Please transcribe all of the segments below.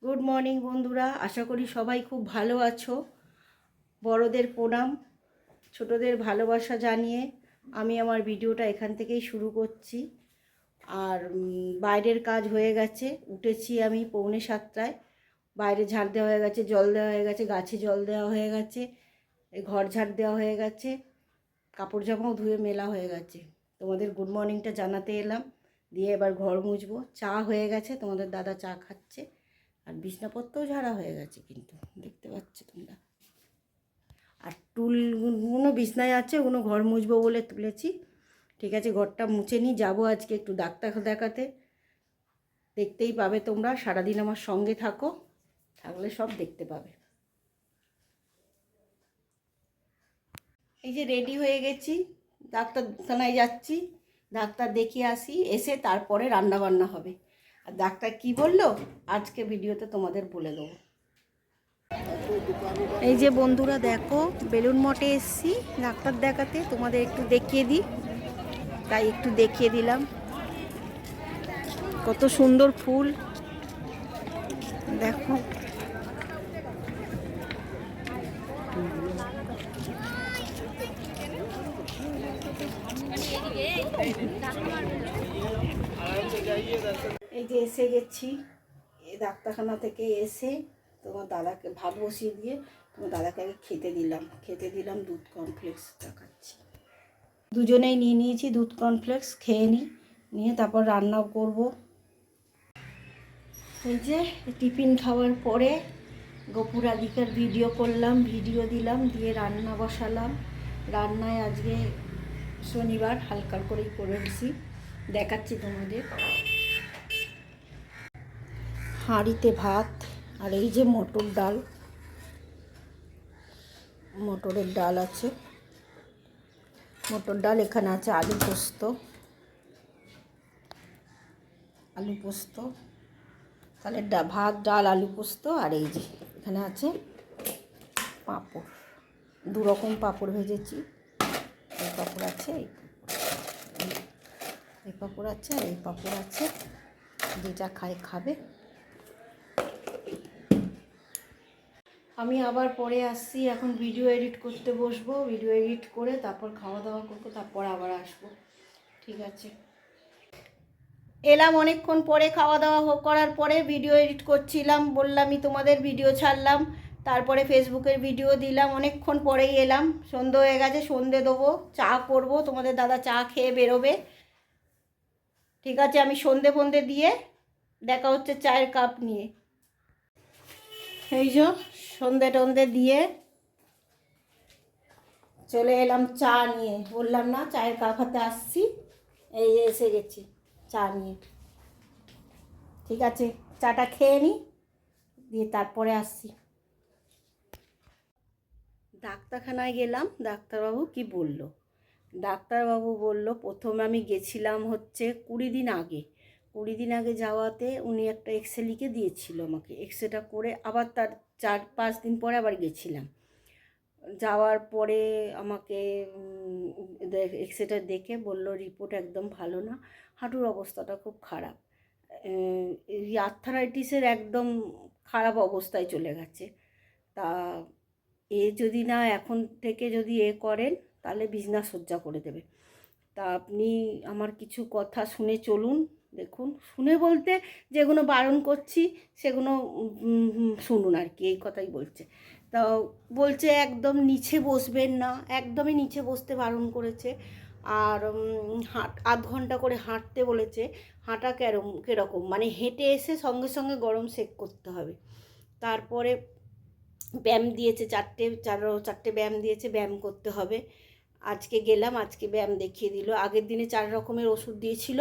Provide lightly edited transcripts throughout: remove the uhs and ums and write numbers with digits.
Good morning বন্ধুরা, আশা করি সবাই খুব ভালো আছো। বড়দের প্রণাম, ছোটদের ভালোবাসা জানিয়ে আমি আমার ভিডিওটা এখান থেকেই শুরু করছি। আর বাইরের কাজ হয়ে গেছে, উঠেছি আমি 6:45। বাইরে ঝাড় দেওয়া হয়ে গেছে, জল দেওয়া হয়ে গেছে, গাছে জল দেওয়া হয়ে গেছে, ঘর ঝাড় দেওয়া হয়ে গেছে, কাপড় জামাও ধুয়ে মেলা হয়ে গেছে। তোমাদের গুড মর্নিংটা জানাতে এলাম, দিয়ে এবার ঘর মুছবো। চা হয়ে গেছে, তোমাদের দাদা চা খাচ্ছে। আর বিছনাপত্রও ঝাড়া হয়ে গেছে, কিন্তু দেখতে পাচ্ছ তোমরা। আর টুলগুলো বিছনায় আছে, ওগুলো ঘর মুছবো বলে তুলেছি। ঠিক আছে, ঘরটা মুছে নিই। যাবো আজকে একটু ডাক্তার দেখাতে, দেখতেই পাবে তোমরা। সারাদিন আমার সঙ্গে থাকলে সব দেখতে পাবে। এই যে রেডি হয়ে গেছি, ডাক্তারখানায় যাচ্ছি। ডাক্তার দেখিয়ে আসি, এসে তারপরে রান্না বান্না হবে। আর ডাক্তার কি বললো আজকে ভিডিওতে তোমাদের বলে দেবো। এই যে বন্ধুরা দেখো, বেলুন মঠে এসছি ডাক্তার দেখাতে, তোমাদের একটু দেখিয়ে দিই, তাই একটু দেখিয়ে দিলাম। কত সুন্দর ফুল দেখো। এই যে এসে গেছি, এই ডাক্তারখানা থেকে এসে তোমার দাদাকে ভাত বসিয়ে দিয়ে তোমার দাদাকে আগে খেতে দিলাম দুধ কর্নফ্লেক্স দেখাচ্ছি। দুজনেই নিয়ে নিয়েছি দুধ কর্নফ্লেক্স, খেয়ে নিয়ে তারপর রান্নাও করব। এই যে টিফিন খাওয়ার পরে গপুর আদিকার ভিডিও দিলাম, দিয়ে রান্না বসালাম। রান্নায় আজকে শনিবার হালকা করেই করেছি, দেখাচ্ছি তোমাদের। হাঁড়িতে ভাত, আর এই যে মটরের ডাল আছে। মটর ডাল, এখানে আছে আলু পোস্ত, তাহলে ভাত ডাল আলু পোস্ত। আর এই যে এখানে আছে পাঁপড়, দু রকম পাঁপড় ভেজেছি। এই পাঁপড় আছে, এই পাঁপড় আছে, আর এই পাঁপড় আছে, যেটা খাবে। আমি আবার পরে আসছি, এখন ভিডিও এডিট করতে বসবো। ভিডিও এডিট করে তারপর খাওয়া দাওয়া করবো, তারপর আবার আসবো। ঠিক আছে, এলাম অনেকক্ষণ পরে। খাওয়া দাওয়া করার পরে ভিডিও এডিট করছিলাম, বললামই তোমাদের, ভিডিও ছাড়লাম, তারপরে ফেসবুকের ভিডিও দিলাম। অনেকক্ষণ পরেই এলাম, সন্ধে হয়ে গেছে, সন্ধে দেবো, চা করব। তোমাদের দাদা চা খেয়ে বেরোবে। ঠিক আছে, আমি সন্ধে দিয়ে দেখা হচ্ছে চায়ের কাপ নিয়ে। এই যে সন্ধে দিয়ে চলে এলাম চা নিয়ে, বললাম না চায়ের কাপ হাতে আসছি। এই এসে গেছি চা নিয়ে। ঠিক আছে, চাটা খেয়ে নিই, দিয়ে তারপরে আসছি। ডাক্তারখানায় গেলাম, ডাক্তারবাবু কি বলল? ডাক্তারবাবু বলল, প্রথমে আমি গেছিলাম হচ্ছে 20 দিন আগে যাওয়াতে উনি একটা এক্সরে লিখে দিয়েছিল আমাকে। এক্সরেটা করে আবার তার 4-5 দিন পরে আবার গেছিলাম। যাওয়ার পরে আমাকে এক্সরেটা দেখে বলল রিপোর্ট একদম ভালো না, হাঁটুর অবস্থাটা খুব খারাপ। এই আর্থারাইটিসের একদম খারাপ অবস্থায় চলে গেছে। তা যদি না এখন থেকে যদি করেন, তাহলে বিছনা সজ্জা করে দেবে। তা আপনি আমার কিছু কথা শুনে চলুন। দেখুন, শুনে বলতে যেগুলো বারণ করছি সেগুলো শুনুন আর কি, এই কথাই বলছে। তা বলছে একদম নিচে বসবেন না, একদমই নিচে বসতে বারণ করেছে। আর আধ ঘন্টা করে হাঁটতে বলেছে। হাঁটা কীরকম মানে হেঁটে এসে সঙ্গে সঙ্গে গরম সেক করতে হবে। তারপরে ব্যায়াম দিয়েছে, চারটে ব্যায়াম দিয়েছে, ব্যায়াম করতে হবে। আজকে গেলাম, আজকে ব্যায়াম দেখিয়ে দিল। আগের দিনে 4 রকমের ওষুধ দিয়েছিল,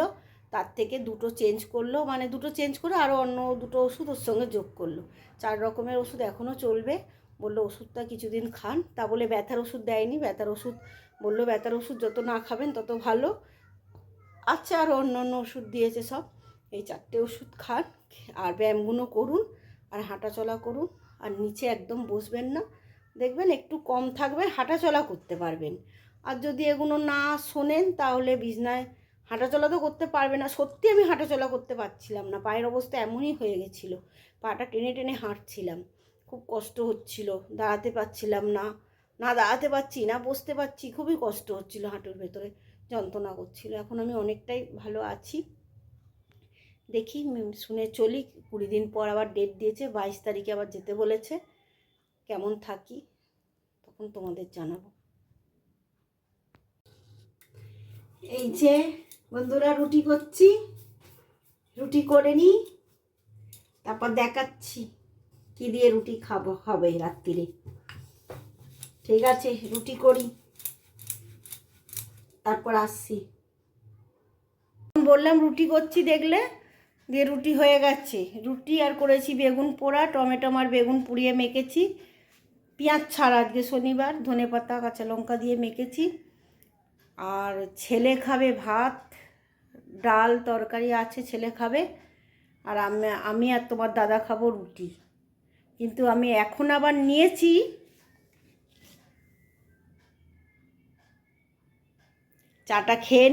তার থেকে 2টো চেঞ্জ করলো, মানে 2টো চেঞ্জ করে আরও অন্য 2টো ওষুধ ওর সঙ্গে যোগ করলো। 4 রকমের ওষুধ এখনও চলবে। বললো ওষুধটা কিছুদিন খান। তা বলে ব্যথার ওষুধ দেয়নি, ব্যথার ওষুধ বললো ব্যথার ওষুধ যত না খাবেন তত ভালো। আচ্ছা, আর অন্য ওষুধ দিয়েছে সব। এই 4টে ওষুধ খান, আর ব্যায়ামগুলো করুন, আর হাঁটাচলা করুন। আর নিচে একদম বসবেন না, দেখবেন একটু কম থাকবে, হাঁটাচলা করতে পারবেন। আর যদি এগুলো না শোনেন, তাহলে বিছনায় হাঁটাচলা তো করতে পারবে না, সত্যি আমি হাঁটাচলা করতে পারছিলাম না, পায়ের অবস্থা এমনই হয়ে গেছিলো, পাটা টেনে টেনে হাঁটছিলাম, খুব কষ্ট হচ্ছিল, দাঁড়াতে পারছিলাম না, না দাঁড়াতে পারছি না বসতে পারছি, খুবই কষ্ট হচ্ছিল, হাঁটুর ভেতরে যন্ত্রণা করছিল। এখন আমি অনেকটাই ভালো আছি, দেখি শুনে চলি। 20 দিন পর আবার ডেট দিয়েছে, 22 তারিখে আবার যেতে বলেছে। কেমন থাকি তখন তোমাদের জানাবো। এই যে বন্ধুরা রুটি করছি, রুটি করে নিই, তারপর দেখাচ্ছি কি দিয়ে রুটি হবে রাত্রিরে। ঠিক আছে, রুটি করি, তারপর আসছি। বললাম রুটি করছি, দেখলে দিয়ে রুটি হয়ে গেছে। রুটি আর করেছি বেগুন পোড়া, টমেটো আর বেগুন পুড়িয়ে মেখেছি, পেঁয়াজ ছাড়া, আজকে শনিবার, ধনেপাতা কাঁচা লঙ্কা দিয়ে মেখেছি। আর ছেলে খাবে ভাত, ডাল তরকারি আছে, ছেলে খাবে। আর আমি আর তোমার দাদা খাবো রুটি। কিন্তু আমি এখন আবার নিয়েছি চাটা খেয়ে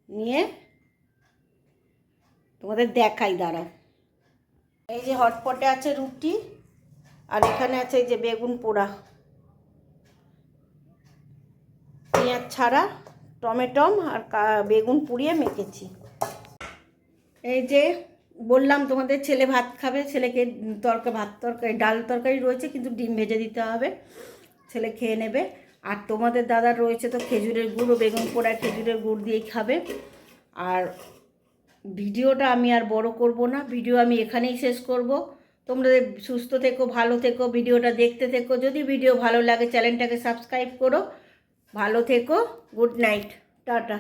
নিয়ে তোমাদের দেখাই, দাঁড়াও। এই যে হটপটে আছে রুটি, আর এখানে আছে এই যে বেগুন পোড়া, পেঁয়াজ ছাড়া, টমেটো আর বেগুন পুড়িয়ে মেখেছি। এই যে বললাম তোমাদের ছেলে ভাত খাবে, ছেলেকে ভাত তরকারি ডাল তরকারি রয়েছে, কিন্তু ডিম ভেজে দিতে হবে, ছেলে খেয়ে নেবে। আর তোমাদের দাদার রয়েছে তো খেজুরের গুড় ও বেগুন পোড়া খেজুরের গুড় দিয়েই খাবে। আর ভিডিওটা আমি আর বড় করব না, ভিডিও আমি এখানেই শেষ করব। তোমরা সুস্থ থেকো, ভালো থেকো, ভিডিওটা দেখতে থেকো। যদি ভিডিও ভালো লাগে চ্যানেলটাকে সাবস্ক্রাইব করো। ভালো থেকো, গুড নাইট, টাটা।